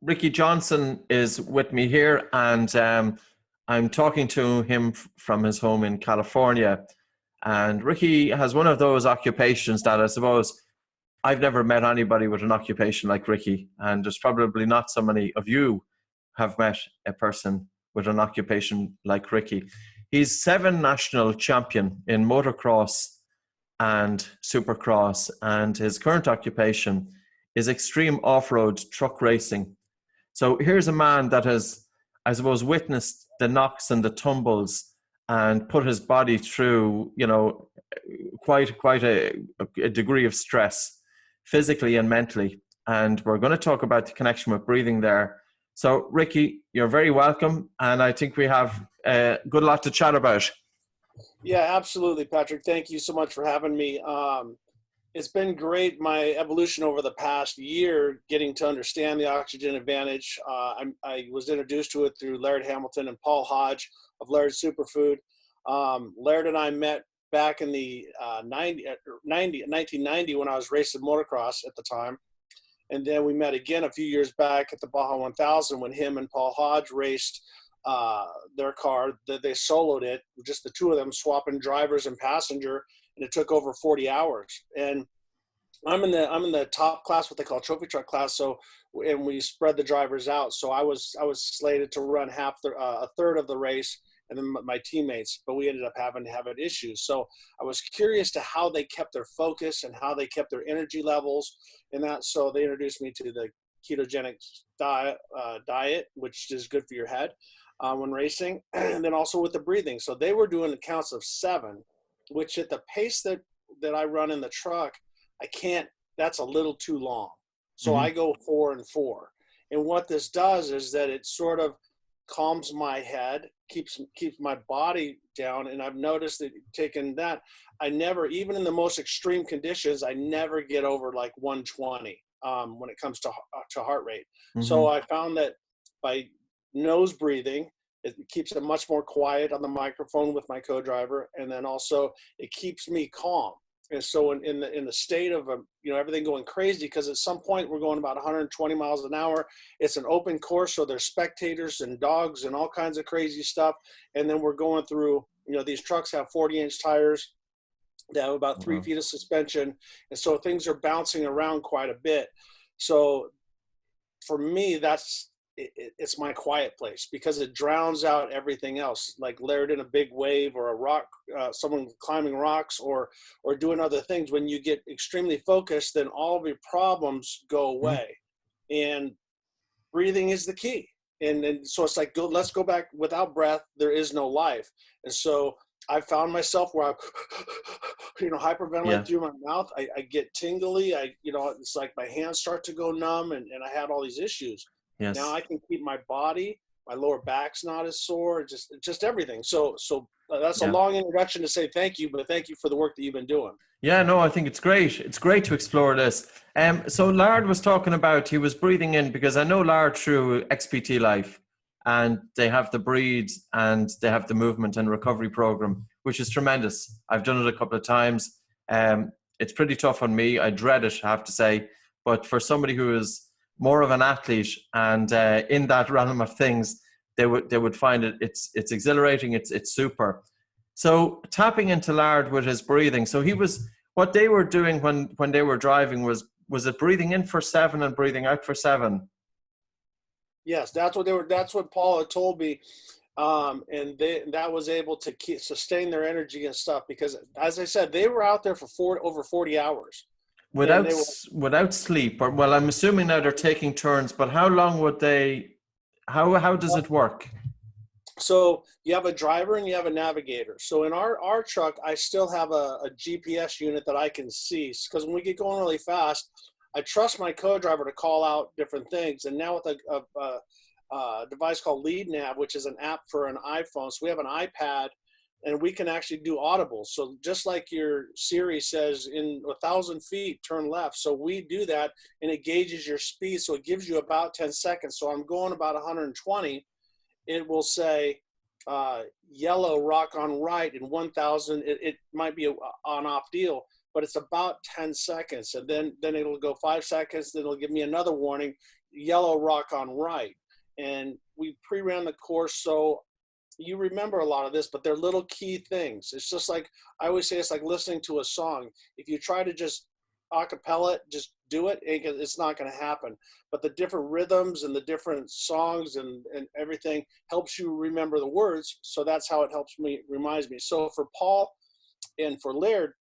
Ricky Johnson is with me here, and I'm talking to him from his home in California. And Ricky has one of those occupations that I suppose I've never met anybody with an occupation like Ricky, and there's probably not so many of you have met a person with an occupation like Ricky. He's 7 national champion in motocross and Supercross, and his current occupation is extreme off-road truck racing. So here's a man that has, I suppose, witnessed the knocks and the tumbles and put his body through, quite a degree of stress, physically and mentally. And we're going to talk about the connection with breathing there. So, Ricky, you're very welcome, and I think we have a good lot to chat about. Yeah, absolutely, Patrick. Thank you so much for having me. It's been great, my evolution over the past year, getting to understand the oxygen advantage. I was introduced to it through Laird Hamilton and Paul Hodge of Laird Superfood. Laird and I met back in the 1990 when I was racing motocross at the time. And then we met again a few years back at the Baja 1000 when him and Paul Hodge raced their car. They soloed it, just the two of them swapping drivers and passenger, and it took over 40 hours. And I'm in the top class, what they call trophy truck class. So, and we spread the drivers out. So I was slated to run a third of the race, and then my teammates, but we ended up having issues. So I was curious to how they kept their focus and how they kept their energy levels and that. So they introduced me to the ketogenic diet, which is good for your head when racing, and then also with the breathing. So they were doing counts of 7, which at the pace that I run in the truck, I can't, that's a little too long. So I go 4 and 4. And what this does is that it sort of calms my head, keeps my body down. And I've noticed that taking that, I never, even in the most extreme conditions, I never get over like 120 when it comes to heart rate. So I found that by nose breathing, it keeps it much more quiet on the microphone with my co-driver, and then also it keeps me calm. And so in the state of everything going crazy, because at some point we're going about 120 miles an hour. It's an open course, so there's spectators and dogs and all kinds of crazy stuff. And then we're going through, these trucks have 40-inch tires. They have about 3 feet of suspension, and so things are bouncing around quite a bit. So for me, it's my quiet place because it drowns out everything else, like layered in a big wave or a rock, someone climbing rocks or doing other things. When you get extremely focused, then all of your problems go away. And breathing is the key. And so it's like, let's go back. Without breath, there is no life. And so I found myself where I, hyperventilate through my mouth. I get tingly. It's like my hands start to go numb, and I had all these issues. Yes. Now I can keep my body, my lower back's not as sore, just everything. So that's a long introduction to say thank you, but thank you for the work that you've been doing. Yeah, no, I think it's great. It's great to explore this. So Laird was talking about, he was breathing in, because I know Laird through XPT Life, and they have the breathe and they have the movement and recovery program, which is tremendous. I've done it a couple of times. It's pretty tough on me. I dread it, I have to say. But for somebody who is more of an athlete and in that realm of things, they would find it's exhilarating. It's super. So tapping into Laird with his breathing. So what they were doing when they were driving was it breathing in for 7 and breathing out for 7? Yes, that's what Paul had told me. And that was able to sustain their energy and stuff, because as I said, they were out there for over 40 hours. Without sleep, or well, I'm assuming now they're taking turns, but how long would they, how does it work? So you have a driver and you have a navigator. So in our truck, I still have a GPS unit that I can see, because when we get going really fast, I trust my co-driver to call out different things. And now with a device called Lead Nav, which is an app for an iPhone, so we have an iPad, and we can actually do audibles. So just like your Siri says, in 1,000 feet, turn left. So we do that, and it gauges your speed. So it gives you about 10 seconds. So I'm going about 120. It will say yellow, rock on right, in 1,000. It might be an on-off deal, but it's about 10 seconds. And then it'll go 5 seconds. Then it'll give me another warning. yellow rock on right. And we pre-ran the course, so you remember a lot of this, but they're little key things. It's just like, I always say, it's like listening to a song. If you try to just a cappella it, just do it, it's not going to happen. But the different rhythms and the different songs and everything helps you remember the words. So that's how it reminds me. So for Paul and for Laird,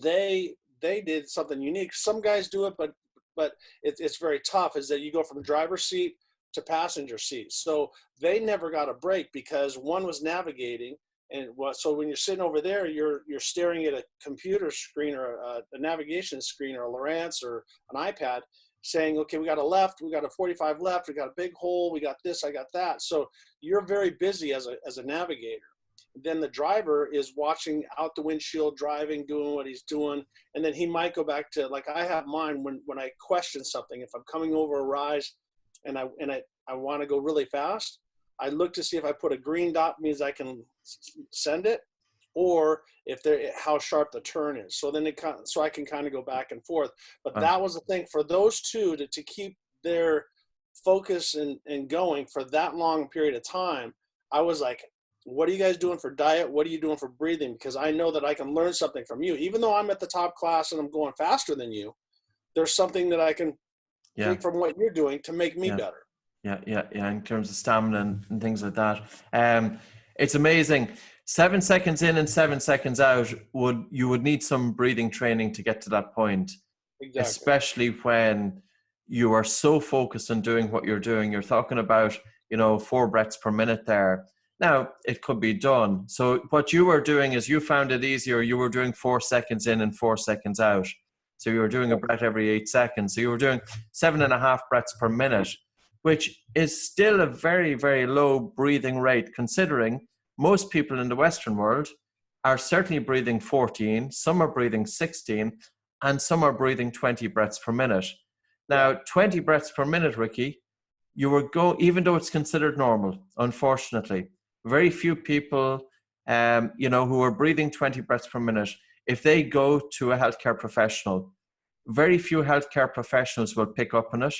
they did something unique. Some guys do it, but it's very tough, is that you go from driver's seat to passenger seat. So they never got a break, because one was navigating, and so when you're sitting over there, you're staring at a computer screen or a navigation screen or a Lowrance or an iPad, saying, okay, we got a left, we got a 45 left, we got a big hole, we got this, I got that. So you're very busy as a navigator. Then the driver is watching out the windshield, driving, doing what he's doing. And then he might go back to, like I have mine when I question something. If I'm coming over a rise and I want to go really fast, I look to see if I put a green dot means I can send it, or if how sharp the turn is. So then so I can kind of go back and forth. But that was the thing for those two to keep their focus and going for that long period of time. I was like, what are you guys doing for diet? What are you doing for breathing? Because I know that I can learn something from you. Even though I'm at the top class and I'm going faster than you, there's something that I can take from what you're doing to make me better. Yeah. In terms of stamina and things like that. It's amazing. 7 seconds in and 7 seconds out, you would need some breathing training to get to that point. Exactly. Especially when you are so focused on doing what you're doing. You're talking about, 4 breaths per minute there. Now, it could be done. So what you were doing is you found it easier. You were doing 4 seconds in and 4 seconds out. So you were doing a breath every 8 seconds. So you were doing 7.5 breaths per minute, which is still a very, very low breathing rate, considering most people in the Western world are certainly breathing 14, some are breathing 16, and some are breathing 20 breaths per minute. Now, 20 breaths per minute, Ricky, even though it's considered normal, unfortunately, very few people, who are breathing 20 breaths per minute, if they go to a healthcare professional, very few healthcare professionals will pick up on it,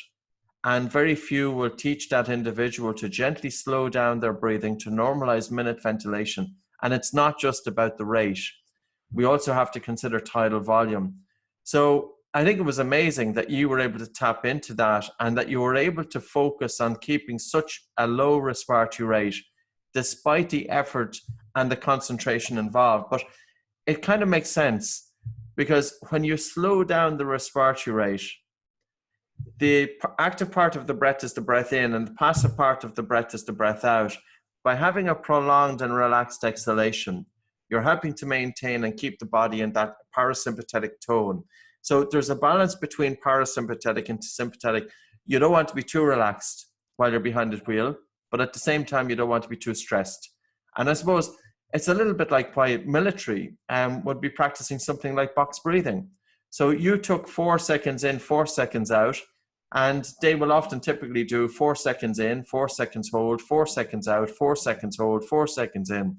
and very few will teach that individual to gently slow down their breathing to normalize minute ventilation. And it's not just about the rate. We also have to consider tidal volume. So I think it was amazing that you were able to tap into that, and that you were able to focus on keeping such a low respiratory rate despite the effort and the concentration involved. But it kind of makes sense, because when you slow down the respiratory rate, the active part of the breath is the breath in, and the passive part of the breath is the breath out. By having a prolonged and relaxed exhalation, you're helping to maintain and keep the body in that parasympathetic tone. So there's a balance between parasympathetic and sympathetic. You don't want to be too relaxed while you're behind the wheel, but at the same time, you don't want to be too stressed. And I suppose it's a little bit like why military would be practicing something like box breathing. So you took 4 seconds in, 4 seconds out, and they will often typically do 4 seconds in, 4 seconds hold, 4 seconds out, 4 seconds hold, 4 seconds in.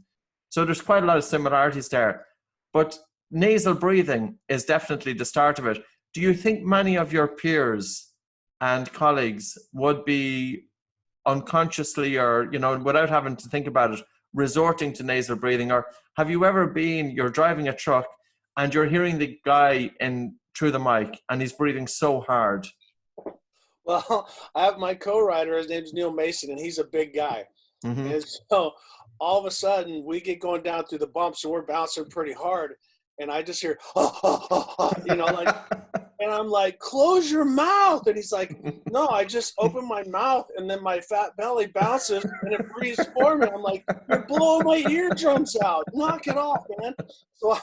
So there's quite a lot of similarities there. But nasal breathing is definitely the start of it. Do you think many of your peers and colleagues would be unconsciously, or, without having to think about it, resorting to nasal breathing? Or have you ever you're driving a truck and you're hearing the guy through the mic and he's breathing so hard? Well, I have my co-writer, his name's Neil Mason, and he's a big guy. Mm-hmm. And so all of a sudden we get going down through the bumps and we're bouncing pretty hard. And I just hear, and I'm like, close your mouth. And he's like, no, I just open my mouth and then my fat belly bounces and it breathes for me. I'm like, you're blowing my eardrums out. Knock it off, man. So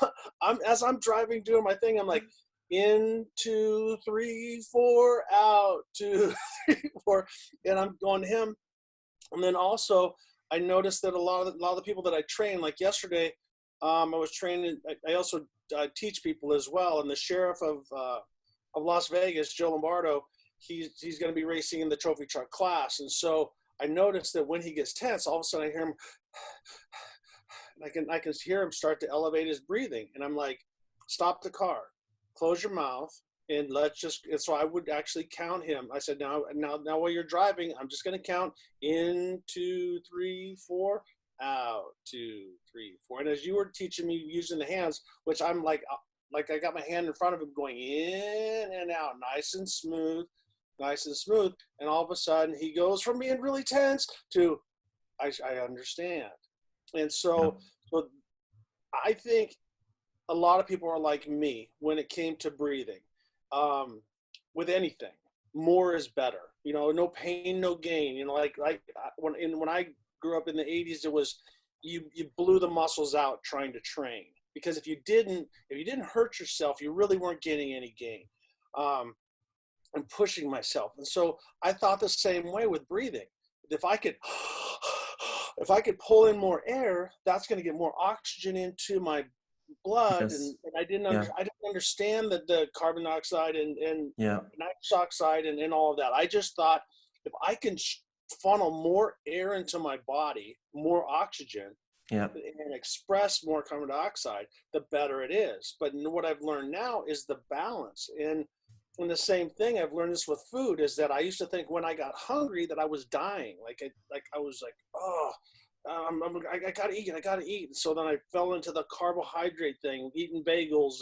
as I'm driving, doing my thing, I'm like, in 2, 3, 4, out 2, 3, 4, and I'm going to him. And then also I noticed that a lot of the people that I train, like yesterday, I was training. I also teach people as well. And the sheriff of Las Vegas, Joe Lombardo, he's going to be racing in the trophy truck class. And so I noticed that when he gets tense, all of a sudden I hear him, and I can hear him start to elevate his breathing. And I'm like, stop the car, close your mouth, And so I would actually count him. I said, now while you're driving, I'm just going to count in 2, 3, 4, out 2, 3, 4. And as you were teaching me using the hands, which I'm like I got my hand in front of him going in and out, nice and smooth. And all of a sudden he goes from being really tense to, I understand. And so I think a lot of people are like me when it came to breathing. With anything, more is better. You know, no pain, no gain. You know, like when I grew up in the 80s, it was you blew the muscles out trying to train, because if you didn't hurt yourself, you really weren't getting any gain. I'm pushing myself, and so I thought the same way with breathing. If I could pull in more air, that's going to get more oxygen into my blood. Yes. And I didn't understand the carbon dioxide and nitrous oxide and all of that. I just thought if I can funnel more air into my body, more oxygen, and express more carbon dioxide, the better it is. But what I've learned now is the balance. And the same thing, I've learned this with food, is that I used to think when I got hungry that I was dying. I was like, oh, I gotta eat. And so then I fell into the carbohydrate thing, eating bagels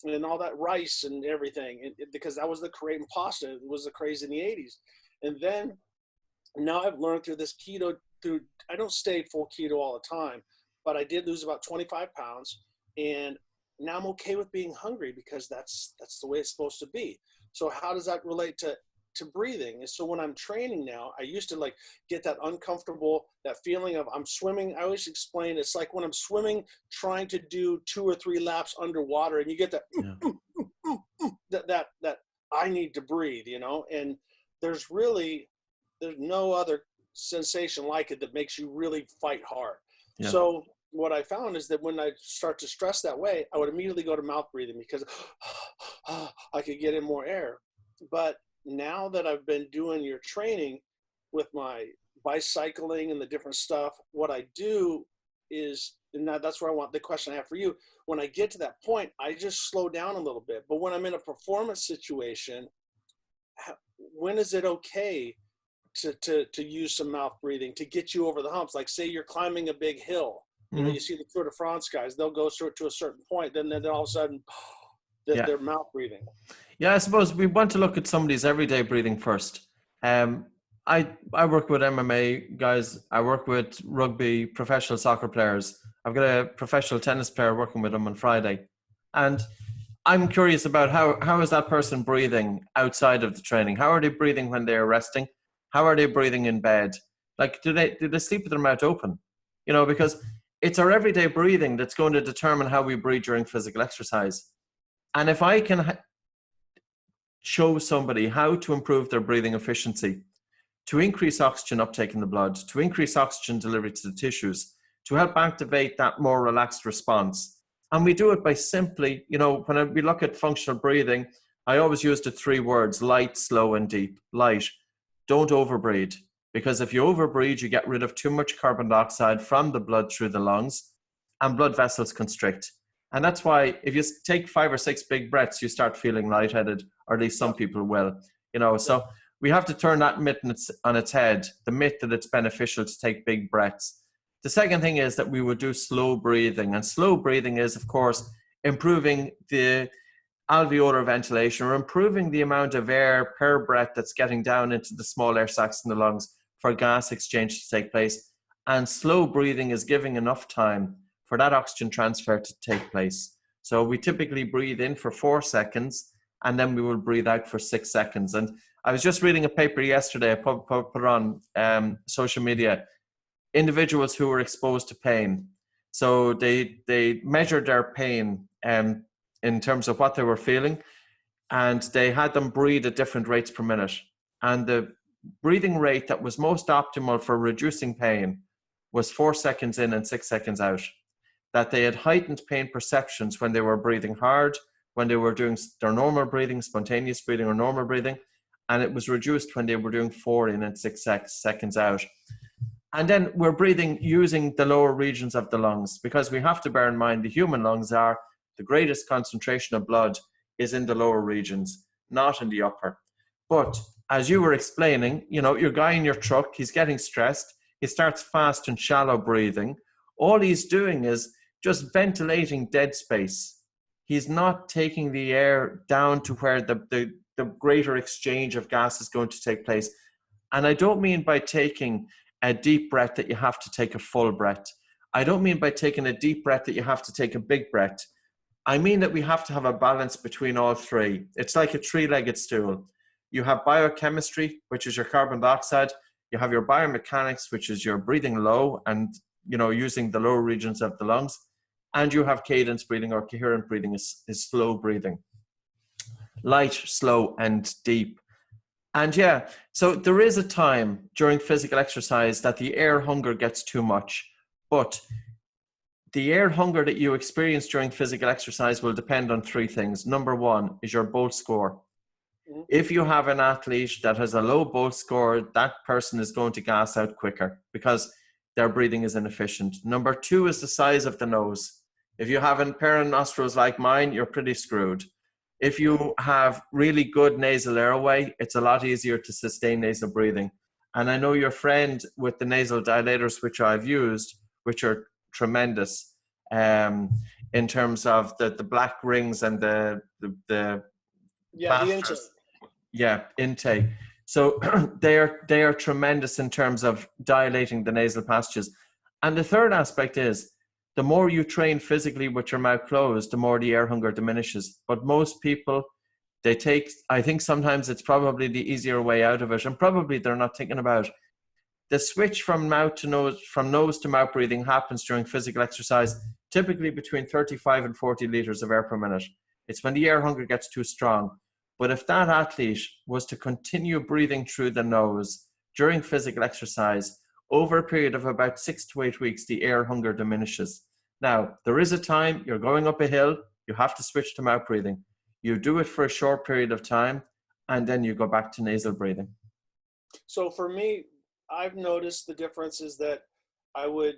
and all that rice and everything, because that was the craze, and pasta. It was the craze in the 80s. And then now I've learned through this keto, I don't stay full keto all the time, but I did lose about 25 pounds, and now I'm okay with being hungry, because that's the way it's supposed to be. So how does that relate to breathing? And so when I'm training now, I used to get that uncomfortable, that feeling of I'm swimming. I always explain it's like when I'm swimming, trying to do 2 or 3 laps underwater, and you get that that I need to breathe, you know. And there's no other sensation like it that makes you really fight hard. So what I found is that when I start to stress that way, I would immediately go to mouth breathing, because I could get in more air. But now that I've been doing your training with my bicycling and the different stuff, what I do is, and that's where the question I have for you. When I get to that point, I just slow down a little bit. But when I'm in a performance situation, when is it okay to use some mouth breathing to get you over the humps? Like, say you're climbing a big hill. You know, you see the Tour de France guys, they'll go through it to a certain point, then all of a sudden they're mouth breathing. Yeah, I suppose we want to look at somebody's everyday breathing first. I work with MMA guys. I work with rugby, professional soccer players. I've got a professional tennis player working with them on Friday. And I'm curious about how is that person breathing outside of the training? How are they breathing when they're resting? How are they breathing in bed? Like, do they sleep with their mouth open? You know, because it's our everyday breathing that's going to determine how we breathe during physical exercise. And if I can show somebody how to improve their breathing efficiency, to increase oxygen uptake in the blood, to increase oxygen delivery to the tissues, to help activate that more relaxed response. And we do it by simply, you know, when we look at functional breathing, I always use the 3 words: light, slow, and deep. Light. Don't overbreathe. Because if you overbreathe, you get rid of too much carbon dioxide from the blood through the lungs, and blood vessels constrict. And that's why if you take 5 or 6 big breaths, you start feeling lightheaded, or at least some people will. You know, so we have to turn that myth on its head, the myth that it's beneficial to take big breaths. The second thing is that we would do slow breathing. And slow breathing is, of course, improving the alveolar ventilation, or improving the amount of air per breath that's getting down into the small air sacs in the lungs for gas exchange to take place. And slow breathing is giving enough time for that oxygen transfer to take place. So we typically breathe in for 4 seconds, and then we will breathe out for 6 seconds. And I was just reading a paper yesterday, I put it on social media, individuals who were exposed to pain. So they measured their pain in terms of what they were feeling, and they had them breathe at different rates per minute. And the breathing rate that was most optimal for reducing pain was 4 seconds in and 6 seconds out. That they had heightened pain perceptions when they were breathing hard, when they were doing their normal breathing, spontaneous breathing or normal breathing, and it was reduced when they were doing 4 in and 6 seconds out. And then we're breathing using the lower regions of the lungs, because we have to bear in mind the human lungs are the greatest concentration of blood is in the lower regions, not in the upper. But as you were explaining, you know, your guy in your truck, he's getting stressed. He starts fast and shallow breathing. All he's doing is just ventilating dead space. He's not taking the air down to where the greater exchange of gas is going to take place. And I don't mean by taking a deep breath that you have to take a full breath. I don't mean by taking a deep breath that you have to take a big breath. I mean that we have to have a balance between all three. It's like a three-legged stool. You have biochemistry, which is your carbon dioxide. You have your biomechanics, which is your breathing low and, you know, using the lower regions of the lungs. And you have cadence breathing, or coherent breathing is slow breathing. Light, slow, and deep. And yeah, so there is a time during physical exercise that the air hunger gets too much. But the air hunger that you experience during physical exercise will depend on three things. Number one is your Bolt score. If you have an athlete that has a low Bolt score, that person is going to gas out quicker because their breathing is inefficient. Number two is the size of the nose. If you have a pair of nostrils like mine, you're pretty screwed. If you have really good nasal airway, it's a lot easier to sustain nasal breathing. And I know your friend with the nasal dilators, which I've used, which are tremendous in terms of the black rings and the intake. Yeah, intake. So they are tremendous in terms of dilating the nasal passages. And the third aspect is, the more you train physically with your mouth closed, the more the air hunger diminishes. But most people, I think sometimes it's probably the easier way out of it, and probably they're not thinking about the switch from nose to mouth breathing happens during physical exercise, typically between 35 and 40 liters of air per minute. It's when the air hunger gets too strong. But if that athlete was to continue breathing through the nose during physical exercise, over a period of about 6 to 8 weeks, the air hunger diminishes. Now, there is a time you're going up a hill, you have to switch to mouth breathing. You do it for a short period of time, and then you go back to nasal breathing. So for me, I've noticed the difference is that I would,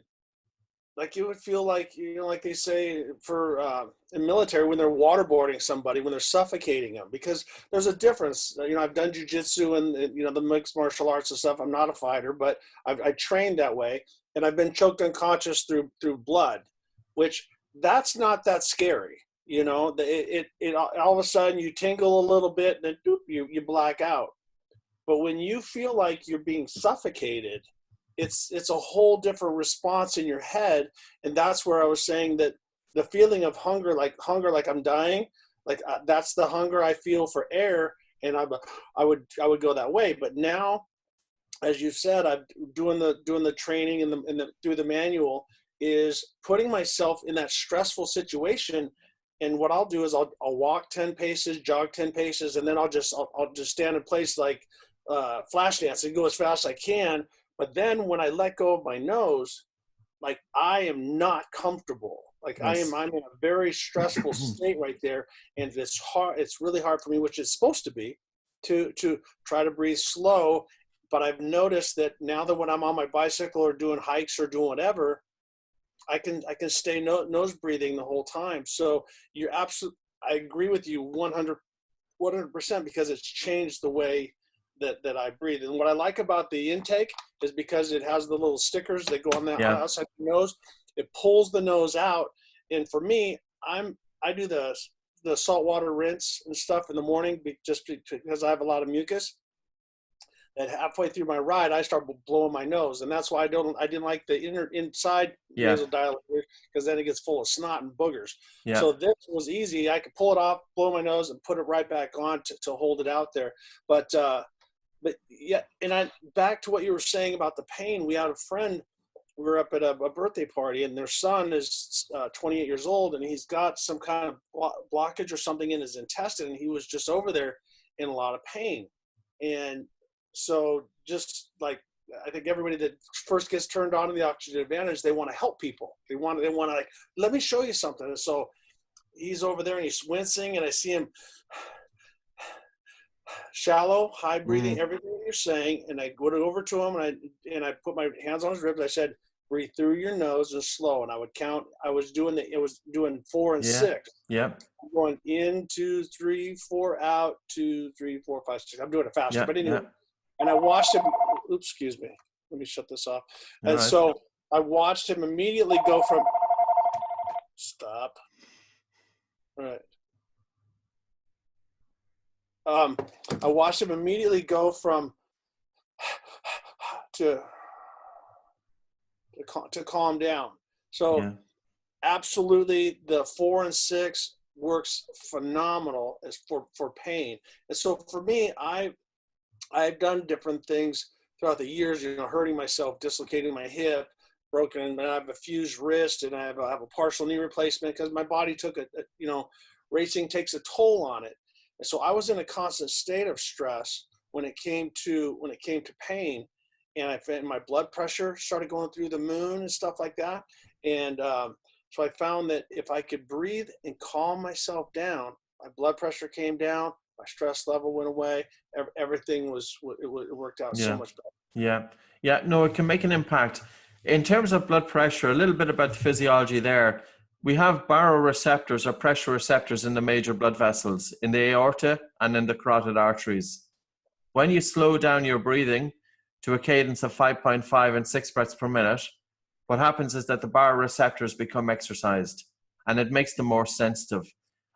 like, it would feel like, you know, like they say for in military, when they're waterboarding somebody, when they're suffocating them, because there's a difference. You know, I've done jiu-jitsu and, you know, the mixed martial arts and stuff. I'm not a fighter, but I trained that way, and I've been choked unconscious through blood, which that's not that scary. You know, it all of a sudden you tingle a little bit and then doop, you black out. But when you feel like you're being suffocated, it's a whole different response in your head. And that's where I was saying that the feeling of hunger like I'm dying, like that's the hunger I feel for air. And I would go that way. But now, as you said, I'm doing the training and through the manual is putting myself in that stressful situation. And what I'll do is I'll walk 10 paces, jog 10 paces, and then I'll just stand in place like flash dance and go as fast as I can. But then when I let go of my nose, like I am not comfortable. Like yes. I'm in a very stressful state right there. And it's hard. It's really hard for me, which it's supposed to be, to try to breathe slow. But I've noticed that now that when I'm on my bicycle or doing hikes or doing whatever, I can stay nose breathing the whole time. So you're I agree with you 100% because it's changed the way that I breathe. And what I like about the intake is because it has the little stickers that go on the outside the nose. It pulls the nose out. And for me, I do the saltwater rinse and stuff in the morning just because I have a lot of mucus. And halfway through my ride, I start blowing my nose, and that's why I didn't like the inside nasal dilator because then it gets full of snot and boogers. Yeah. So this was easy. I could pull it off, blow my nose, and put it right back on to hold it out there. But yeah, and back to what you were saying about the pain. We had a friend. We were up at a birthday party, and their son is 28 years old, and he's got some kind of blockage or something in his intestine, and he was just over there in a lot of pain. And so just like, I think everybody that first gets turned on to the Oxygen Advantage, they want to help people. They want to like, let me show you something. And so he's over there and he's wincing, and I see him shallow, high breathing, everything you're saying. And I go over to him and I put my hands on his ribs. I said, breathe through your nose and slow. And I would count. I was doing it was doing 4 and Yeah. 6. Yeah. I'm going in 2, 3, 4, out 2, 3, 4, 5, 6. I'm doing it faster, Yeah. but anyway. Yeah. And I watched him. Oops, excuse me. Let me shut this off. All And right. so I watched him immediately go from. Stop. All right. I watched him immediately go from to calm down. So Yeah. absolutely, the 4 and 6 works phenomenal as for pain. And so for me, I've done different things throughout the years. You know, hurting myself, dislocating my hip, broken, and I have a fused wrist, and I have a partial knee replacement because my body took racing takes a toll on it. And so I was in a constant state of stress when it came to pain, and my blood pressure started going through the moon and stuff like that. And so I found that if I could breathe and calm myself down, my blood pressure came down, my stress level went away. Everything it worked out so much better. Yeah. Yeah. No, it can make an impact. In terms of blood pressure, a little bit about the physiology there. We have baroreceptors or pressure receptors in the major blood vessels, in the aorta and in the carotid arteries. When you slow down your breathing to a cadence of 5.5 and 6 breaths per minute, what happens is that the baroreceptors become exercised and it makes them more sensitive.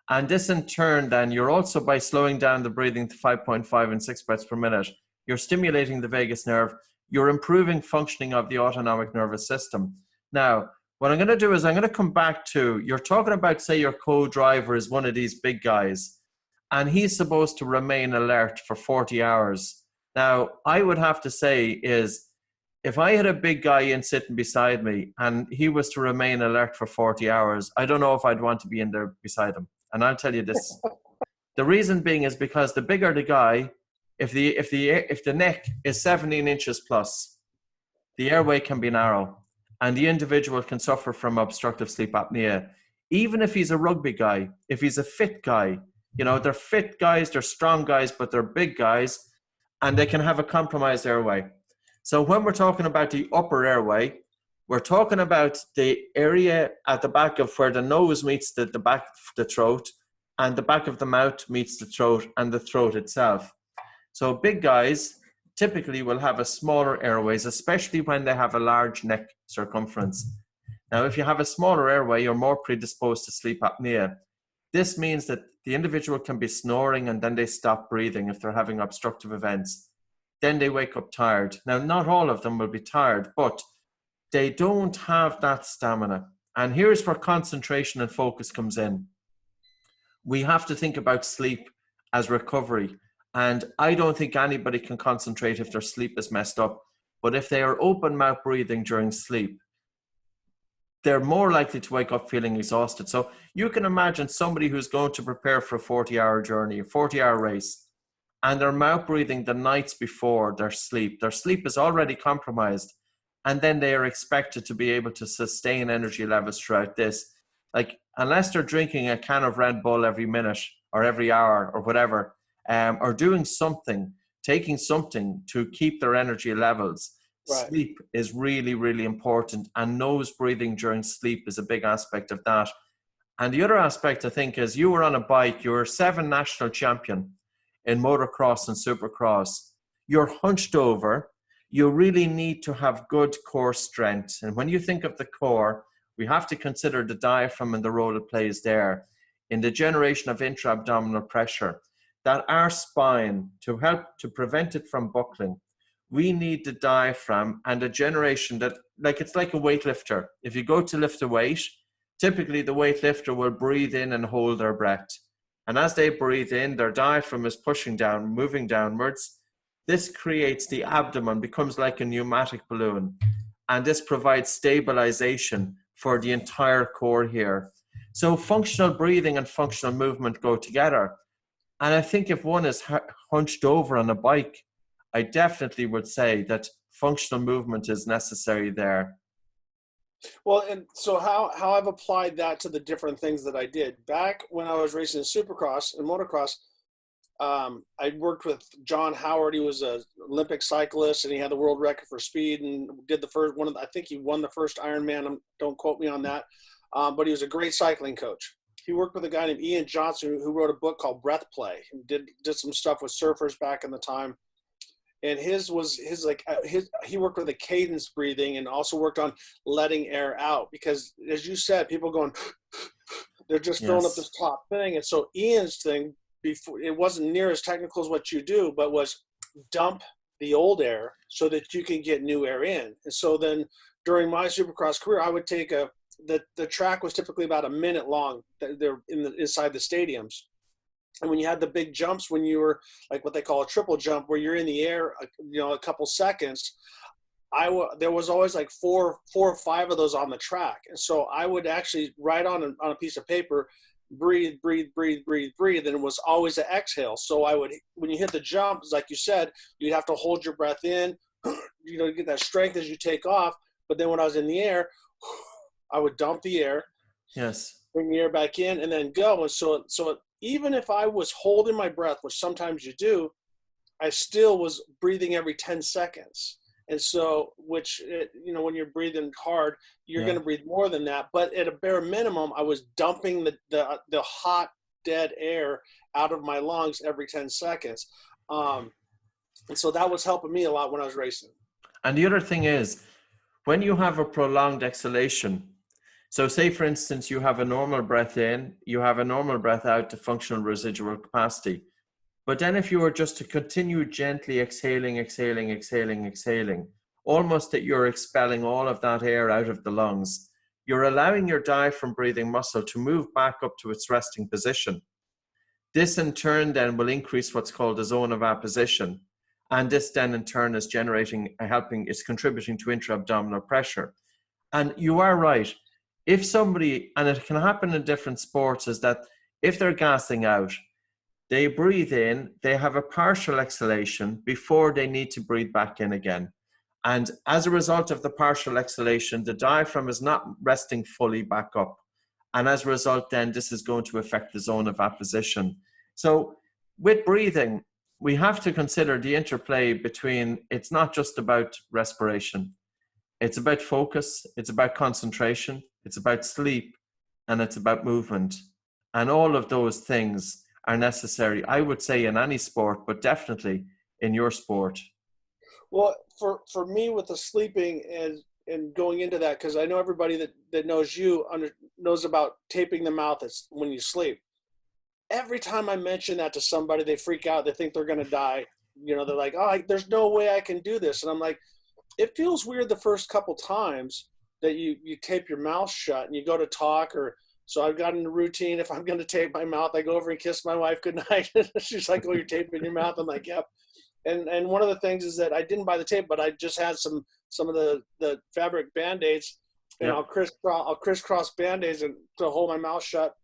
And this in turn, then, you're also, by slowing down the breathing to 5.5 and 6 breaths per minute, you're stimulating the vagus nerve, you're improving functioning of the autonomic nervous system. Now, what I'm going to do is I'm going to come back to, you're talking about, say, your co-driver is one of these big guys, and he's supposed to remain alert for 40 hours. Now, I would have to say is, if I had a big guy in sitting beside me and he was to remain alert for 40 hours, I don't know if I'd want to be in there beside him. And I'll tell you this. The reason being is because the bigger the guy, if the neck is 17 inches plus, the airway can be narrow and the individual can suffer from obstructive sleep apnea. Even if he's a rugby guy, if he's a fit guy, you know, they're fit guys, they're strong guys, but they're big guys and they can have a compromised airway. So when we're talking about the upper airway, we're talking about the area at the back of where the nose meets the back of the throat and the back of the mouth meets the throat and the throat itself. So big guys typically will have a smaller airways, especially when they have a large neck circumference. Now, if you have a smaller airway, you're more predisposed to sleep apnea. This means that the individual can be snoring and then they stop breathing if they're having obstructive events. Then they wake up tired. Now, not all of them will be tired, but they don't have that stamina. And here's where concentration and focus comes in. We have to think about sleep as recovery. And I don't think anybody can concentrate if their sleep is messed up. But if they are open mouth breathing during sleep, they're more likely to wake up feeling exhausted. So you can imagine somebody who's going to prepare for a 40-hour journey, a 40-hour race, and they're mouth breathing the nights before their sleep. Their sleep is already compromised. And then they are expected to be able to sustain energy levels throughout this. Like, unless they're drinking a can of Red Bull every minute or every hour or whatever, or doing something, taking something to keep their energy levels, right. Sleep is really, really important. And nose breathing during sleep is a big aspect of that. And the other aspect, I think, is you were on a bike, you were 7 national champion in motocross and supercross. You're hunched over. You really need to have good core strength. And when you think of the core, we have to consider the diaphragm and the role it plays there in the generation of intra-abdominal pressure. That our spine, to help to prevent it from buckling, we need the diaphragm and a generation that, like, it's like a weightlifter. If you go to lift a weight, typically the weightlifter will breathe in and hold their breath. And as they breathe in, their diaphragm is pushing down, moving downwards. This creates the abdomen, becomes like a pneumatic balloon. And this provides stabilization for the entire core here. So functional breathing and functional movement go together. And I think if one is hunched over on a bike, I definitely would say that functional movement is necessary there. Well, and so how I've applied that to the different things that I did. Back when I was racing Supercross and motocross, I worked with John Howard. He was an Olympic cyclist, and he had the world record for speed, and did the first one. I think he won the first Ironman. Don't quote me on that, but he was a great cycling coach. He worked with a guy named Ian Johnson, who wrote a book called Breath Play, and did some stuff with surfers back in the time. And he worked with a cadence breathing, and also worked on letting air out, because as you said, people going, they're just filling up this top thing. And so Ian's thing, before, it wasn't near as technical as what you do, but was dump the old air so that you can get new air in. And so then during my Supercross career, I would take the track was typically about a minute long. They're inside the stadiums. And when you had the big jumps, when you were like what they call a triple jump, where you're in the air, a couple seconds, there was always like four or five of those on the track. And so I would actually write on a piece of paper, breathe, breathe, breathe, breathe, breathe. And it was always an exhale. So when you hit the jump, like you said, you'd have to hold your breath in, get that strength as you take off. But then when I was in the air, I would dump the air, bring the air back in, and then go. And so even if I was holding my breath, which sometimes you do, I still was breathing every 10 seconds. And so, when you're breathing hard, you're going to breathe more than that. But at a bare minimum, I was dumping the hot, dead air out of my lungs every 10 seconds. And so that was helping me a lot when I was racing. And the other thing is, when you have a prolonged exhalation, so say, for instance, you have a normal breath in, you have a normal breath out to functional residual capacity. But then if you were just to continue gently exhaling, almost that you're expelling all of that air out of the lungs, you're allowing your diaphragm breathing muscle to move back up to its resting position. This in turn then will increase what's called the zone of apposition. And this then in turn is is contributing to intra-abdominal pressure. And you are right. If somebody, and it can happen in different sports, is that if they're gassing out, they breathe in, they have a partial exhalation before they need to breathe back in again. And as a result of the partial exhalation, the diaphragm is not resting fully back up. And as a result, then this is going to affect the zone of apposition. So with breathing, we have to consider the interplay between, it's not just about respiration. It's about focus, it's about concentration, it's about sleep, and it's about movement. And all of those things are necessary, I would say, in any sport, but definitely in your sport. Well, for me with the sleeping and going into that, because I know everybody that knows you knows about taping the mouth when you sleep. Every time I mention that to somebody, they freak out. They think they're going to die. They're like, there's no way I can do this. And I'm like, it feels weird the first couple times that you tape your mouth shut and you go to talk, so I've gotten a routine. If I'm going to tape my mouth, I go over and kiss my wife goodnight. She's like, oh, you're taping your mouth? I'm like, yep. And one of the things is that I didn't buy the tape, but I just had some of the fabric Band-Aids, and I'll crisscross Band-Aids and to hold my mouth shut.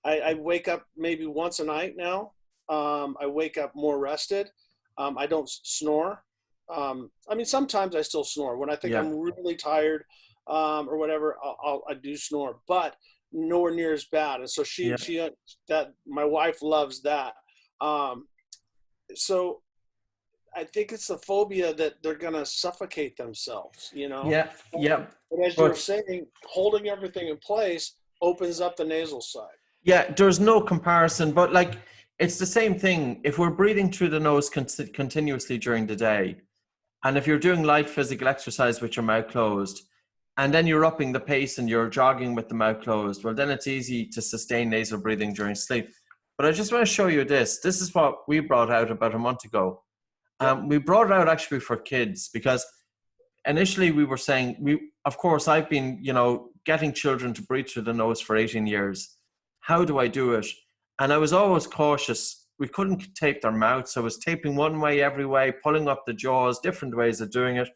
I wake up maybe once a night now. I wake up more rested. I don't snore. Sometimes I still snore when I think I'm really tired, or whatever. I do snore, but nowhere near as bad. And so my wife loves that. So I think it's the phobia that they're gonna suffocate themselves. Yeah. But as you're saying, holding everything in place opens up the nasal side. Yeah, there's no comparison, but it's the same thing. If we're breathing through the nose continuously during the day, and if you're doing light physical exercise with your mouth closed, and then you're upping the pace and you're jogging with the mouth closed, well, then it's easy to sustain nasal breathing during sleep. But I just want to show you this. This is what we brought out about a month ago. We brought it out actually for kids, because initially we were saying, of course, I've been, getting children to breathe through the nose for 18 years. How do I do it? And I was always cautious. We couldn't tape their mouths. So I was taping one way, every way, pulling up the jaws, different ways of doing it.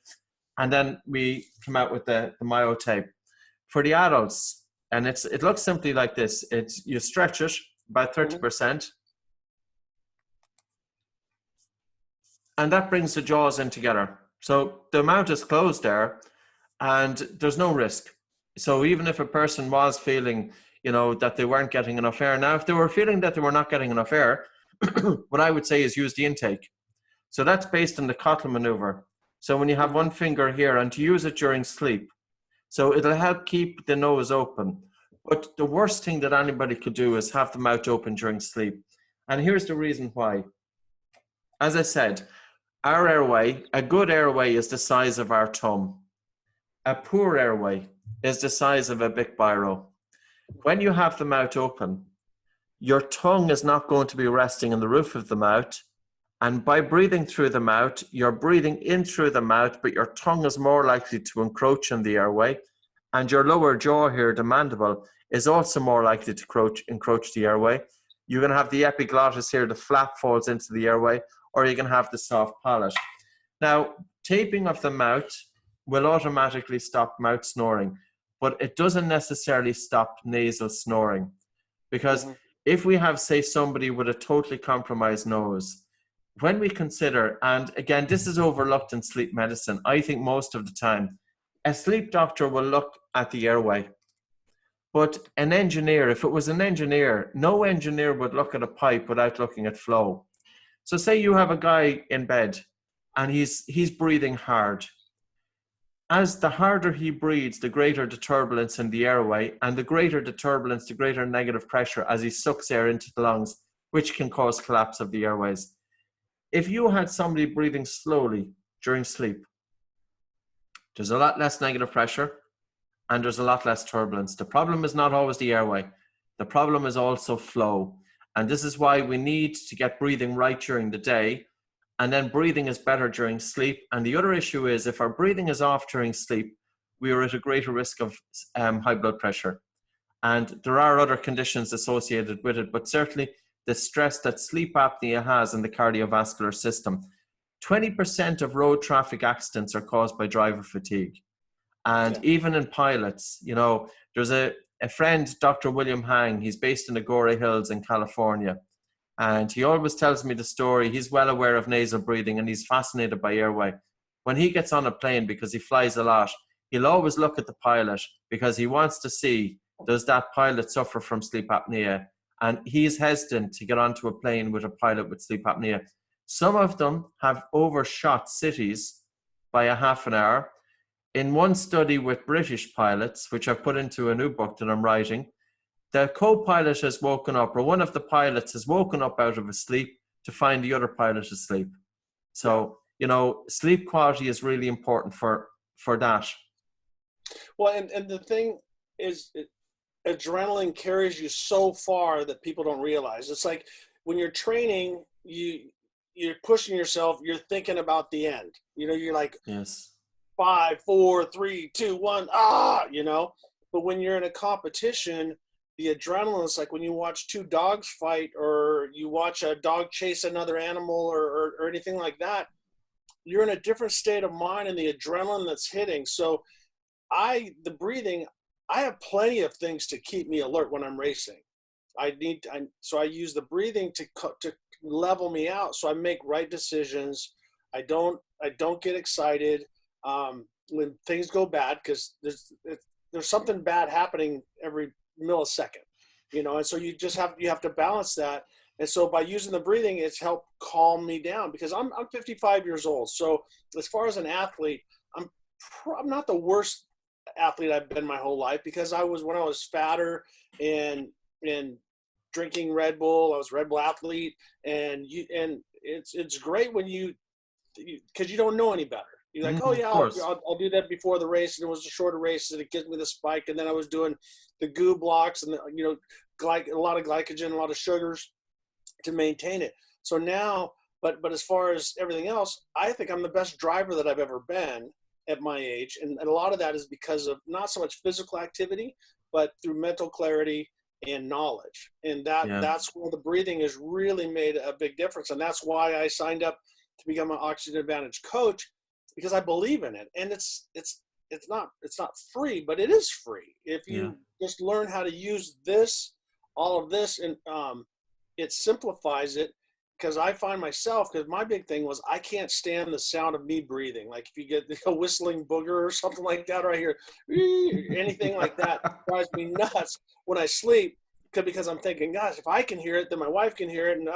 And then we came out with the myo tape. For the adults, and it looks simply like this. You stretch it about 30%. And that brings the jaws in together. So the mouth is closed there, and there's no risk. So even if a person was feeling, that they weren't getting enough air. Now, if they were feeling that they were not getting enough air, what I would say is use the intake. So that's based on the Cottle maneuver. So when you have one finger here, and to use it during sleep. So it'll help keep the nose open. But the worst thing that anybody could do is have the mouth open during sleep. And here's the reason why. As I said, our airway, a good airway is the size of our thumb. A poor airway is the size of a Bic biro. When you have the mouth open, your tongue is not going to be resting on the roof of the mouth. And by breathing through the mouth, you're breathing in through the mouth, but your tongue is more likely to encroach on the airway. And your lower jaw here, the mandible, is also more likely to encroach the airway. You're going to have the epiglottis here, the flap falls into the airway, or you can have the soft palate. Now, taping of the mouth will automatically stop mouth snoring, but it doesn't necessarily stop nasal snoring. Because if we have, say, somebody with a totally compromised nose, when we consider, and again, this is overlooked in sleep medicine, I think most of the time, a sleep doctor will look at the airway. But an engineer, if it was an engineer, no engineer would look at a pipe without looking at flow. So say you have a guy in bed and he's breathing hard. As the harder he breathes, the greater the turbulence in the airway, and the greater the turbulence, the greater negative pressure as he sucks air into the lungs, which can cause collapse of the airways. If you had somebody breathing slowly during sleep, there's a lot less negative pressure and there's a lot less turbulence. The problem is not always the airway. The problem is also flow. And this is why we need to get breathing right during the day. And then breathing is better during sleep. And the other issue is if our breathing is off during sleep, we are at a greater risk of high blood pressure. And there are other conditions associated with it, but certainly the stress that sleep apnea has in the cardiovascular system. 20% of road traffic accidents are caused by driver fatigue. And even in pilots, you know, there's a friend, Dr. William Hang, he's based in the Agora Hills in California. And he always tells me the story. He's well aware of nasal breathing and he's fascinated by airway. When he gets on a plane, because he flies a lot, he'll always look at the pilot because he wants to see, does that pilot suffer from sleep apnea? And he's hesitant to get onto a plane with a pilot with sleep apnea. Some of them have overshot cities by a half an hour. In one study with British pilots, which I've put into a new book that I'm writing, the co-pilot has woken up, or one of the pilots has woken up out of a sleep to find the other pilot asleep. So, you know, sleep quality is really important for that. Well, and the thing is, adrenaline carries you so far that people don't realize. It's like when you're training, you're pushing yourself, you're thinking about the end. You know, you're like, yes, 5, 4, 3, 2, 1, you know. But when you're in a competition, the adrenaline is like when you watch two dogs fight or you watch a dog chase another animal or anything like that. You're in a different state of mind and the adrenaline that's hitting. So the breathing, I have plenty of things to keep me alert when I'm racing. So I use the breathing to level me out. So I make right decisions. I don't get excited when things go bad, because there's something bad happening every millisecond, you know, and so you have to balance that. And so by using the breathing, it's helped calm me down, because I'm 55 years old. So as far as an athlete, I'm not the worst athlete I've been my whole life, because when I was fatter and drinking Red Bull, I was a Red Bull athlete, and it's great when because you don't know any better. You're like, oh yeah, I'll do that before the race, and it was a shorter race, and it gives me the spike. And then I was doing the goo blocks and a lot of glycogen, a lot of sugars to maintain it. So now, but as far as everything else, I think I'm the best driver that I've ever been at my age, and a lot of that is because of not so much physical activity, but through mental clarity and knowledge. And that's where the breathing has really made a big difference. And that's why I signed up to become an Oxygen Advantage coach, because I believe in it. And it's not free, but it is free if you just learn how to use all of this, and it simplifies it. Because I find myself, because my big thing was I can't stand the sound of me breathing. Like if you get a whistling booger or something like that, or I hear anything like that, drives me nuts when I sleep, because I'm thinking, gosh, if I can hear it, then my wife can hear it, and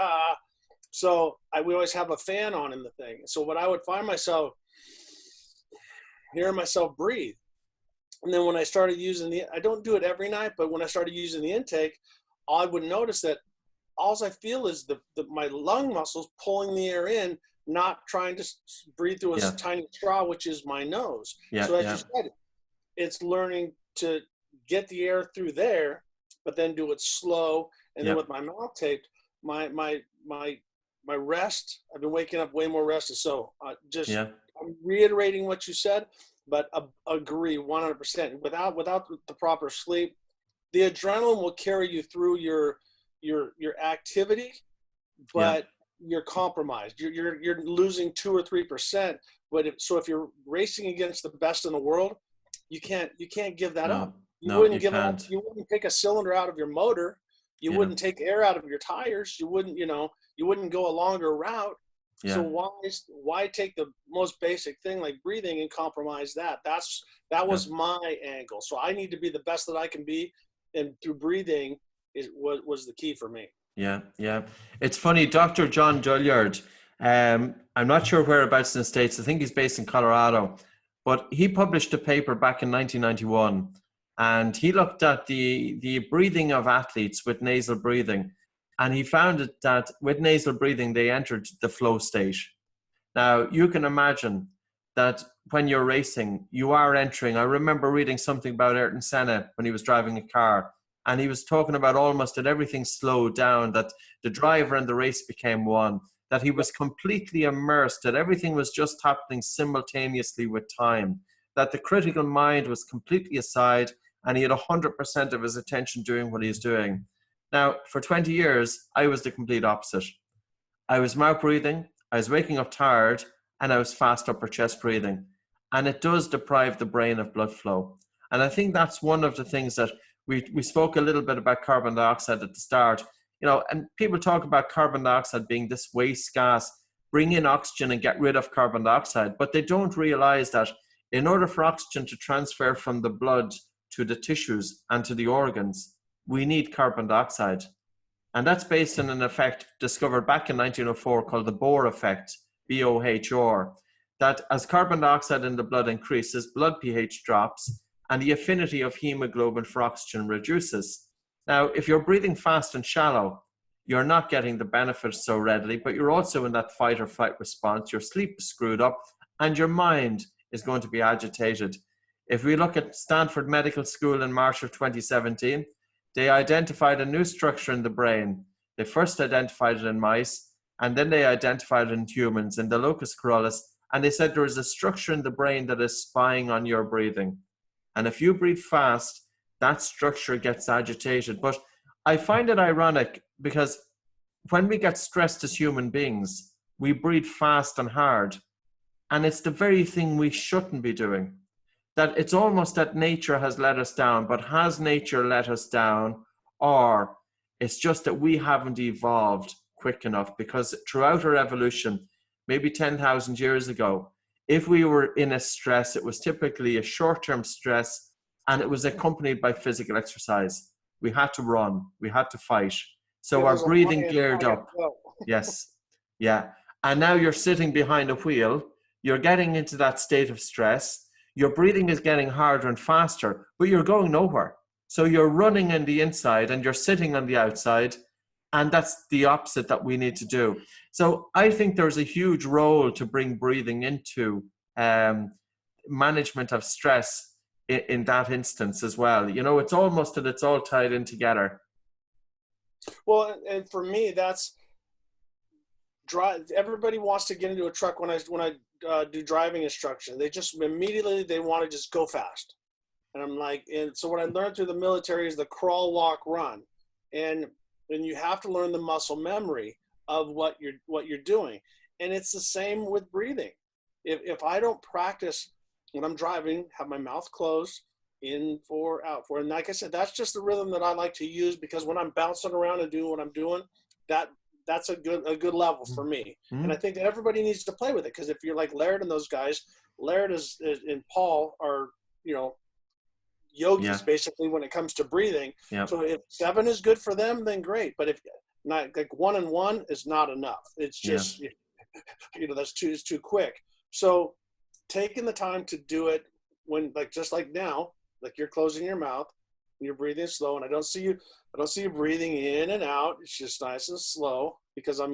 So we always have a fan on in the thing. So what I would find myself hearing myself breathe. And then when I started using I don't do it every night, but when I started using the intake, I would notice that all I feel is my lung muscles pulling the air in, not trying to breathe through a tiny straw, which is my nose. So as you said, it's learning to get the air through there, but then do it slow. And then with my mouth taped, my rest, I've been waking up way more rested. So I'm reiterating what you said, but agree 100%. Without the proper sleep, the adrenaline will carry you through your activity, but you're compromised. You're losing 2 or 3%. But if you're racing against the best in the world, you can't give that up. You wouldn't give up. You wouldn't take a cylinder out of your motor. You wouldn't take air out of your tires. You wouldn't go a longer route. So why take the most basic thing like breathing and compromise that? That was my angle. So I need to be the best that I can be, and through breathing was the key for me. Yeah. It's funny, Dr. John Dulyard, I'm not sure whereabouts in the States. I think he's based in Colorado, but he published a paper back in 1991, and he looked at the breathing of athletes with nasal breathing, and he found that with nasal breathing, they entered the flow state. Now, you can imagine that when you're racing, you are entering. I remember reading something about Ayrton Senna when he was driving a car, and he was talking about almost that everything slowed down, that the driver and the race became one, that he was completely immersed, that everything was just happening simultaneously with time, that the critical mind was completely aside, and he had 100% of his attention doing what he's doing. Now, for 20 years, I was the complete opposite. I was mouth breathing, I was waking up tired, and I was fast upper chest breathing. And it does deprive the brain of blood flow. And I think that's one of the things that we spoke a little bit about carbon dioxide at the start, and people talk about carbon dioxide being this waste gas, bring in oxygen and get rid of carbon dioxide, but they don't realize that in order for oxygen to transfer from the blood to the tissues and to the organs, we need carbon dioxide. And that's based on an effect discovered back in 1904 called the Bohr effect, BOHR, that as carbon dioxide in the blood increases, blood pH drops, and the affinity of hemoglobin for oxygen reduces. Now, if you're breathing fast and shallow, you're not getting the benefits so readily, but you're also in that fight or flight response. Your sleep is screwed up, and your mind is going to be agitated. If we look at Stanford Medical School in March of 2017, they identified a new structure in the brain. They first identified it in mice, and then they identified it in humans, in the locus coeruleus, and they said there is a structure in the brain that is spying on your breathing. And if you breathe fast, that structure gets agitated. But I find it ironic because when we get stressed as human beings, we breathe fast and hard. And it's the very thing we shouldn't be doing. That it's almost that nature has let us down, but has nature let us down? Or it's just that we haven't evolved quick enough, because throughout our evolution, maybe 10,000 years ago, if we were in a stress, it was typically a short-term stress, and it was accompanied by physical exercise. We had to run, we had to fight. So our breathing geared up. Yes. Yeah. And now you're sitting behind a wheel, you're getting into that state of stress, your breathing is getting harder and faster, but you're going nowhere. So you're running in the inside and you're sitting on the outside, and that's the opposite that we need to do. So I think there's a huge role to bring breathing into management of stress in that instance as well. It's almost that it's all tied in together. Well, and for me, that's everybody wants to get into a truck when I do driving instruction. They just immediately, they want to just go fast. And I'm like, and so what I learned through the military is the crawl, walk, run. And you have to learn the muscle memory of what you're doing. And it's the same with breathing. If I don't practice when I'm driving, have my mouth closed, in, for, out, for, and like I said, that's just the rhythm that I like to use, because when I'm bouncing around and doing what I'm doing, that's a good level for me. Mm-hmm. And I think that everybody needs to play with it, because if you're like Laird and those guys, Laird and Paul are, yogis basically when it comes to breathing. So if 7 is good for them, then great. But if not like 1 and 1 is not enough. It's just, it's too quick. So taking the time to do it when, like, just like now, like you're closing your mouth, you're breathing slow, and I don't see you breathing in and out. It's just nice and slow because I'm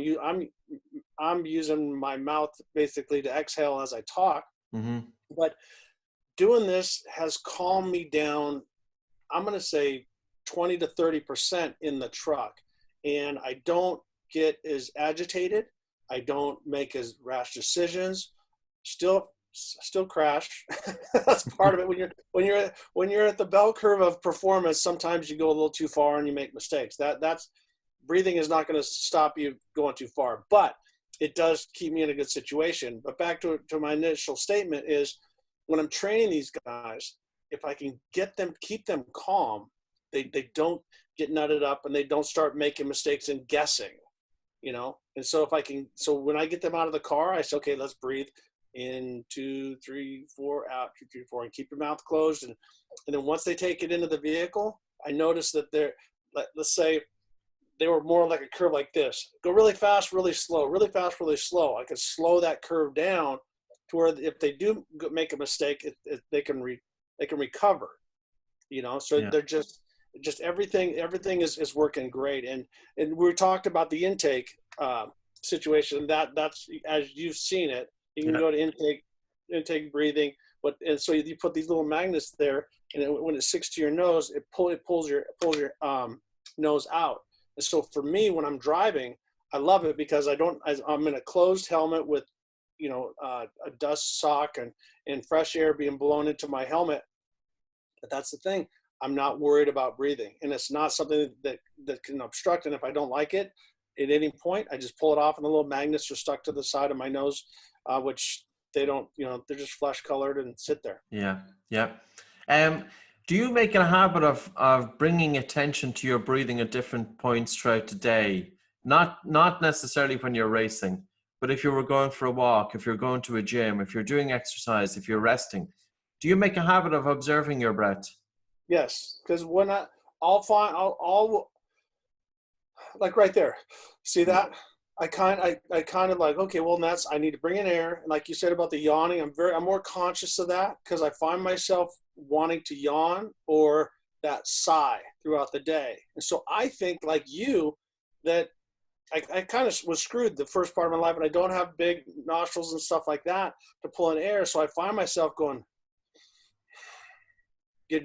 using my mouth basically to exhale as I talk. Mm-hmm. But doing this has calmed me down, I'm going to say 20 to 30% in the truck. And I don't get as agitated. I don't make as rash decisions. Still crash. That's part of it. When you're at the bell curve of performance, sometimes you go a little too far and you make mistakes. That's breathing is not going to stop you going too far, but it does keep me in a good situation. But back to my initial statement is, when I'm training these guys, if I can keep them calm, they don't get nutted up and they don't start making mistakes and guessing, And so so when I get them out of the car, I say, okay, let's breathe in 2, 3, 4, out 2, 3, 4, and keep your mouth closed. And then once they take it into the vehicle, I notice that let's say they were more like a curve like this. Go really fast, really slow, really fast, really slow. I could slow that curve down to where if they do make a mistake, they can recover, So they're just everything is working great. And we talked about the intake situation. That's, as you've seen it, you can go to intake breathing, and so you put these little magnets there, and when it sticks to your nose, it pulls your nose out. And so for me, when I'm driving, I love it because I'm in a closed helmet with, a dust sock and fresh air being blown into my helmet. But that's the thing. I'm not worried about breathing, and it's not something that can obstruct. And if I don't like it at any point, I just pull it off, and the little magnets are stuck to the side of my nose, which they don't, they're just flesh colored and sit there. Yeah. Yeah. Do you make a habit of bringing attention to your breathing at different points throughout the day? Not necessarily when you're racing, but if you were going for a walk, if you're going to a gym, if you're doing exercise, if you're resting, do you make a habit of observing your breath? Yes, because when I'll like right there, see that? I kind of like, okay, well, I need to bring in air. And like you said about the yawning, I'm more conscious of that because I find myself wanting to yawn or that sigh throughout the day. And so I think, like you, that I kind of was screwed the first part of my life, and I don't have big nostrils and stuff like that to pull in air. So I find myself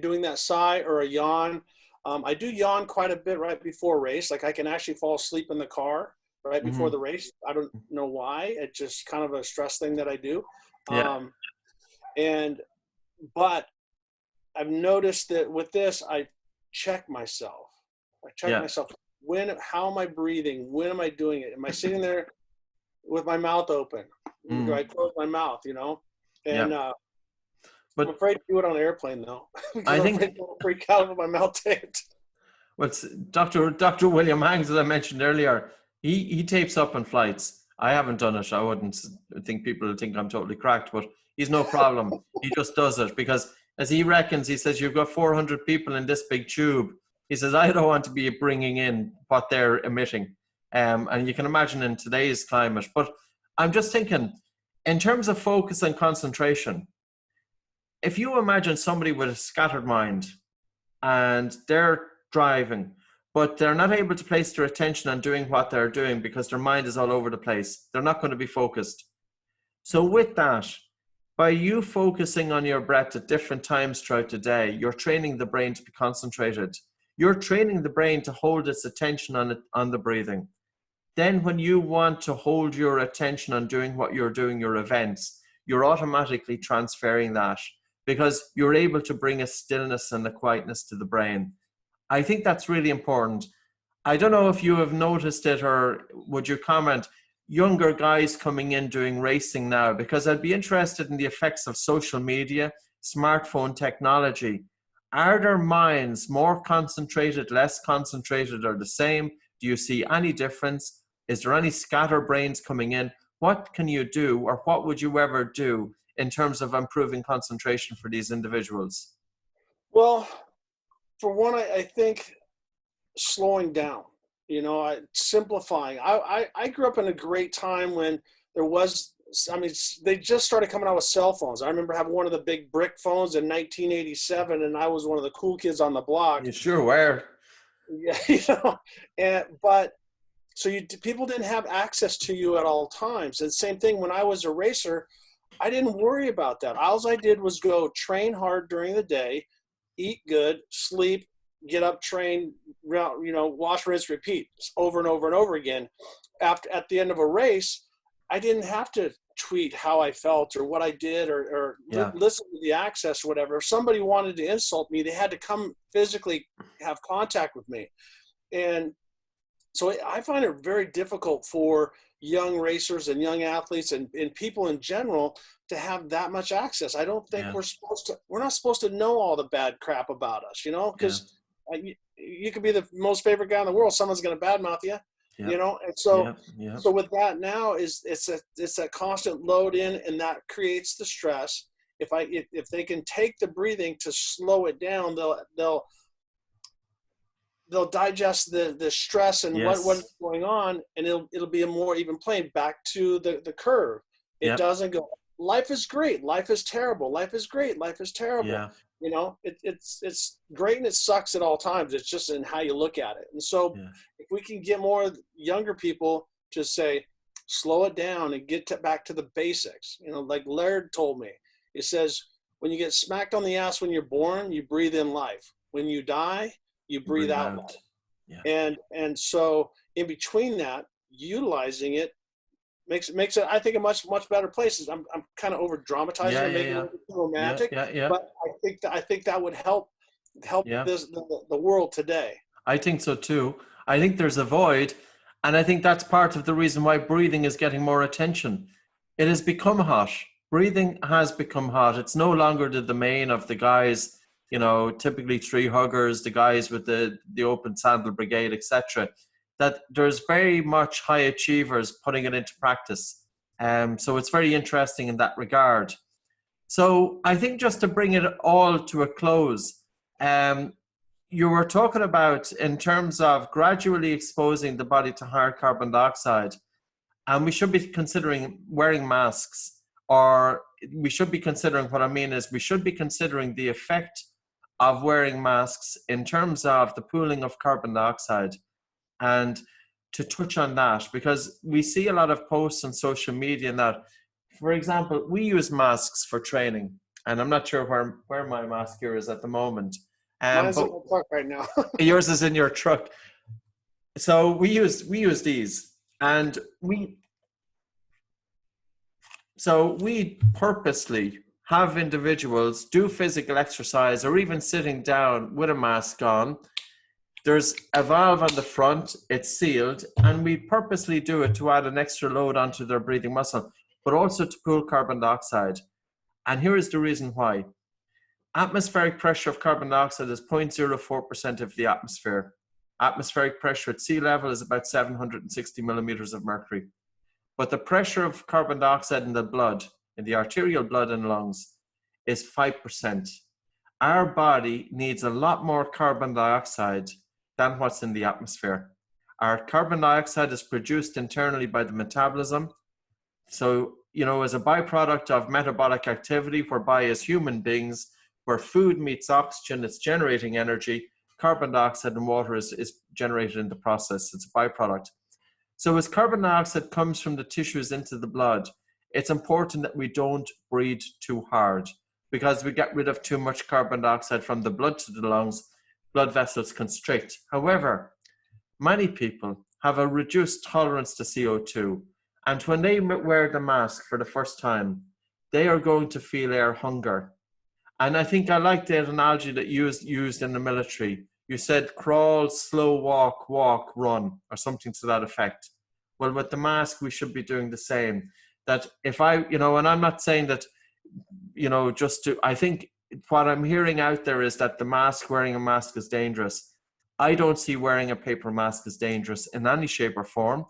doing that sigh or a yawn. I do yawn quite a bit right before race. Like I can actually fall asleep in the car right before the race. I don't know why. It's just kind of a stress thing that I do. Yeah. But I've noticed that with this, I check myself. Myself. How am I breathing? When am I doing it? Am I sitting there with my mouth open? Do I close my mouth, And but I'm afraid to do it on an airplane though. I think I'll freak out with my mouth taped. What's Dr. William Hanks, as I mentioned earlier, he tapes up on flights. I haven't done it. I wouldn't think people think I'm totally cracked, but he's no problem. He just does it because, as he reckons, he says, you've got 400 people in this big tube. He says, I don't want to be bringing in what they're emitting. And you can imagine in today's climate. But I'm just thinking, in terms of focus and concentration, if you imagine somebody with a scattered mind and they're driving, but they're not able to place their attention on doing what they're doing because their mind is all over the place, they're not going to be focused. So with that, by you focusing on your breath at different times throughout the day, you're training the brain to be concentrated. You're training the brain to hold its attention on the breathing. Then when you want to hold your attention on doing what you're doing, your events, you're automatically transferring that because you're able to bring a stillness and a quietness to the brain. I think that's really important. I don't know if you have noticed it, or would you comment, younger guys coming in doing racing now, because I'd be interested in the effects of social media, smartphone technology. Are their minds more concentrated, less concentrated, or the same? Do you see any difference? Is there any scatterbrains coming in? What can you do, or what would you ever do in terms of improving concentration for these individuals? Well, for one, I think slowing down. You know, simplifying. I grew up in a great time when there was, I mean, they just started coming out with cell phones. I remember having one of the big brick phones in 1987, and I was one of the cool kids on the block. You sure were. Yeah, but so people didn't have access to you at all times. And same thing when I was a racer, I didn't worry about that. All I did was go train hard during the day, eat good, sleep, get up, train, wash, rinse, repeat over and over and over again. At the end of a race, I didn't have to tweet how I felt or what I did or listen to the access or whatever. If somebody wanted to insult me, they had to come physically have contact with me. And so I find it very difficult for young racers and young athletes and people in general to have that much access. I don't think we're not supposed to know all the bad crap about us, because you could be the most favorite guy in the world. Someone's going to badmouth you, and so, so with that now it's a constant load in, and that creates the stress. If they can take the breathing to slow it down, they'll digest the stress and what's going on, and it'll be a more even plane back to the curve. It doesn't go, life is great, life is terrible, life is great, life is terrible. Yeah. It's great and it sucks at all times. It's just in how you look at it. And so if we can get more younger people to say, slow it down and get back to the basics, like Laird told me, it says, when you get smacked on the ass when you're born, you breathe in life. When you die, you breathe out life. Yeah. And so in between that, utilizing it makes it, I think, a much better place. I'm kind of over dramatizing and making it romantic, but I think that would help the world today. I think so too. I think there's a void, and I think that's part of the reason why breathing is getting more attention. It has become hot. Breathing has become hot. It's no longer the domain of the guys, typically tree huggers, the guys with the open sandal brigade, etc. That there's very much high achievers putting it into practice. So it's very interesting in that regard. So I think just to bring it all to a close, you were talking about in terms of gradually exposing the body to higher carbon dioxide, and we should be considering wearing masks, or we should be considering, what I mean is we should be considering the effect of wearing masks in terms of the pooling of carbon dioxide. And to touch on that, because we see a lot of posts on social media that, for example, we use masks for training, and I'm not sure where my mask here is at the moment. Mine's in my truck right now. Yours is in your truck. So we use these, and we purposely have individuals do physical exercise or even sitting down with a mask on. There's a valve on the front, it's sealed, and we purposely do it to add an extra load onto their breathing muscle, but also to pool carbon dioxide. And here is the reason why. Atmospheric pressure of carbon dioxide is 0.04% of the atmosphere. Atmospheric pressure at sea level is about 760 millimeters of mercury. But the pressure of carbon dioxide in the blood, in the arterial blood and lungs, is 5%. Our body needs a lot more carbon dioxide than what's in the atmosphere. Our carbon dioxide is produced internally by the metabolism. So, as a byproduct of metabolic activity, whereby as human beings, where food meets oxygen, it's generating energy, carbon dioxide and water is generated in the process. It's a byproduct. So as carbon dioxide comes from the tissues into the blood, it's important that we don't breathe too hard, because we get rid of too much carbon dioxide from the blood to the lungs, blood vessels constrict. However, many people have a reduced tolerance to CO2, and when they wear the mask for the first time, they are going to feel air hunger. And I think I like the analogy that you used in the military. You said crawl, slow walk, walk, run, or something to that effect. Well, with the mask, we should be doing the same. That if and I'm not saying that, I think what I'm hearing out there is that wearing a mask is dangerous. I don't see wearing a paper mask as dangerous in any shape or form.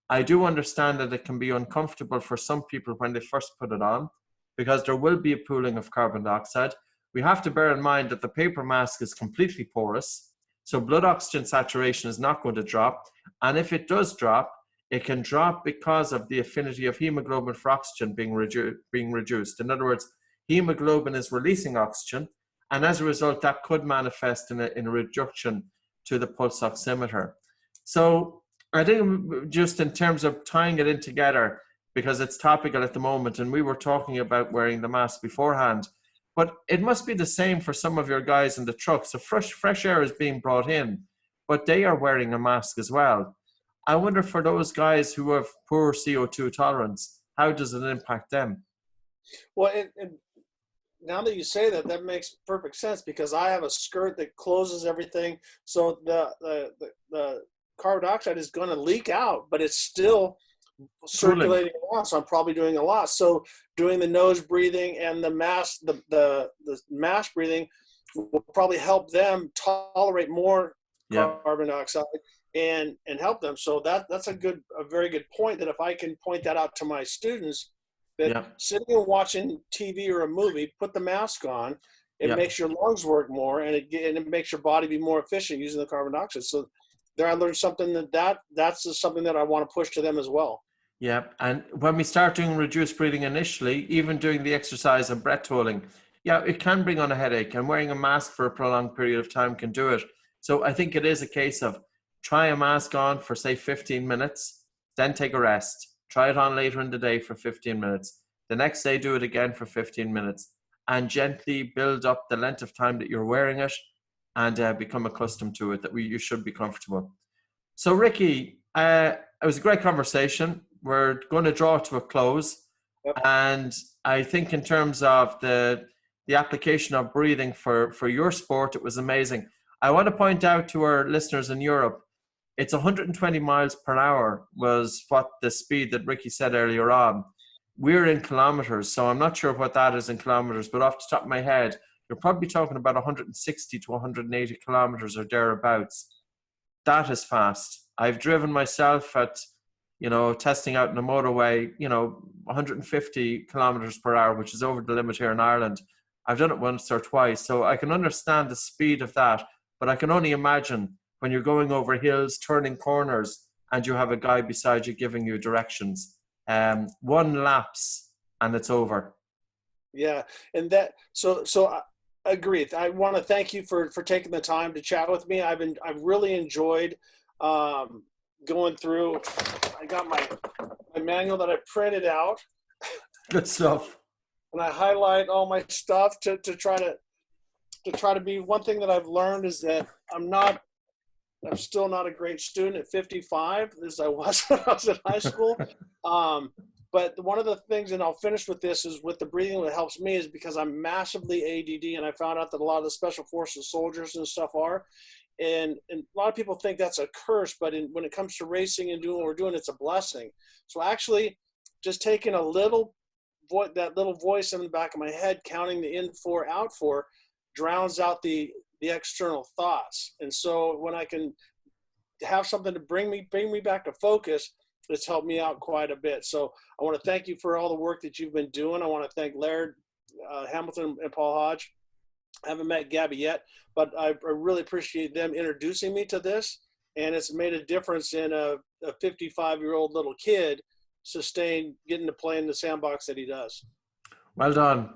I do understand that it can be uncomfortable for some people when they first put it on, because there will be a pooling of carbon dioxide. We have to bear in mind that the paper mask is completely porous. So blood oxygen saturation is not going to drop. And if it does drop, it can drop because of the affinity of hemoglobin for oxygen being reduced. In other words, hemoglobin is releasing oxygen, and as a result, that could manifest in a reduction to the pulse oximeter. So I think just in terms of tying it in together, because it's topical at the moment, and we were talking about wearing the mask beforehand, but it must be the same for some of your guys in the truck. So fresh air is being brought in, but they are wearing a mask as well. I wonder for those guys who have poor CO2 tolerance, how does it impact them? Well, and now that you say that, that makes perfect sense, because I have a skirt that closes everything. So the carbon dioxide is going to leak out, but it's still circulating around. So I'm probably doing a lot. So doing the nose breathing and the mask, the mask breathing will probably help them tolerate more carbon dioxide and help them. So that's a very good point, that if I can point that out to my students, that sitting and watching TV or a movie, put the mask on, it makes your lungs work more, and it makes your body be more efficient using the carbon dioxide. So there I learned something that's something that I want to push to them as well. Yeah, and when we start doing reduced breathing initially, even doing the exercise and breath holding, it can bring on a headache, and wearing a mask for a prolonged period of time can do it. So I think it is a case of try a mask on for say 15 minutes, then take a rest. Try it on later in the day for 15 minutes. The next day, do it again for 15 minutes, and gently build up the length of time that you're wearing it, and become accustomed to it, that you should be comfortable. So Ricky, it was a great conversation. We're going to draw to a close. And I think in terms of the application of breathing for your sport, it was amazing. I want to point out to our listeners in Europe, it's 120 miles per hour was what the speed that Ricky said earlier on. We're in kilometers, so I'm not sure what that is in kilometers, but off the top of my head, you're probably talking about 160 to 180 kilometers or thereabouts. That is fast. I've driven myself at, testing out in a motorway, 150 kilometers per hour, which is over the limit here in Ireland. I've done it once or twice, so I can understand the speed of that, but I can only imagine when you're going over hills, turning corners, and you have a guy beside you giving you directions. One lapse and it's over. Yeah, and so I agree. I want to thank you for taking the time to chat with me. I've really enjoyed going through. I got my manual that I printed out. Good stuff. And I highlight all my stuff to try to be. One thing that I've learned is that I'm still not a great student at 55 as I was when I was in high school. But one of the things, and I'll finish with this, is with the breathing that helps me is because I'm massively ADD, and I found out that a lot of the special forces soldiers and stuff are. And a lot of people think that's a curse, but when it comes to racing and doing what we're doing, it's a blessing. So actually just taking that little voice in the back of my head, counting the in 4, out 4, drowns out the external thoughts. And so when I can have something to bring me back to focus, it's helped me out quite a bit. So I want to thank you for all the work that you've been doing. I want to thank Laird Hamilton and Paul Hodge. I haven't met Gabby yet, but I really appreciate them introducing me to this. And it's made a difference in a 55-year-old little kid getting to play in the sandbox that he does. Well done.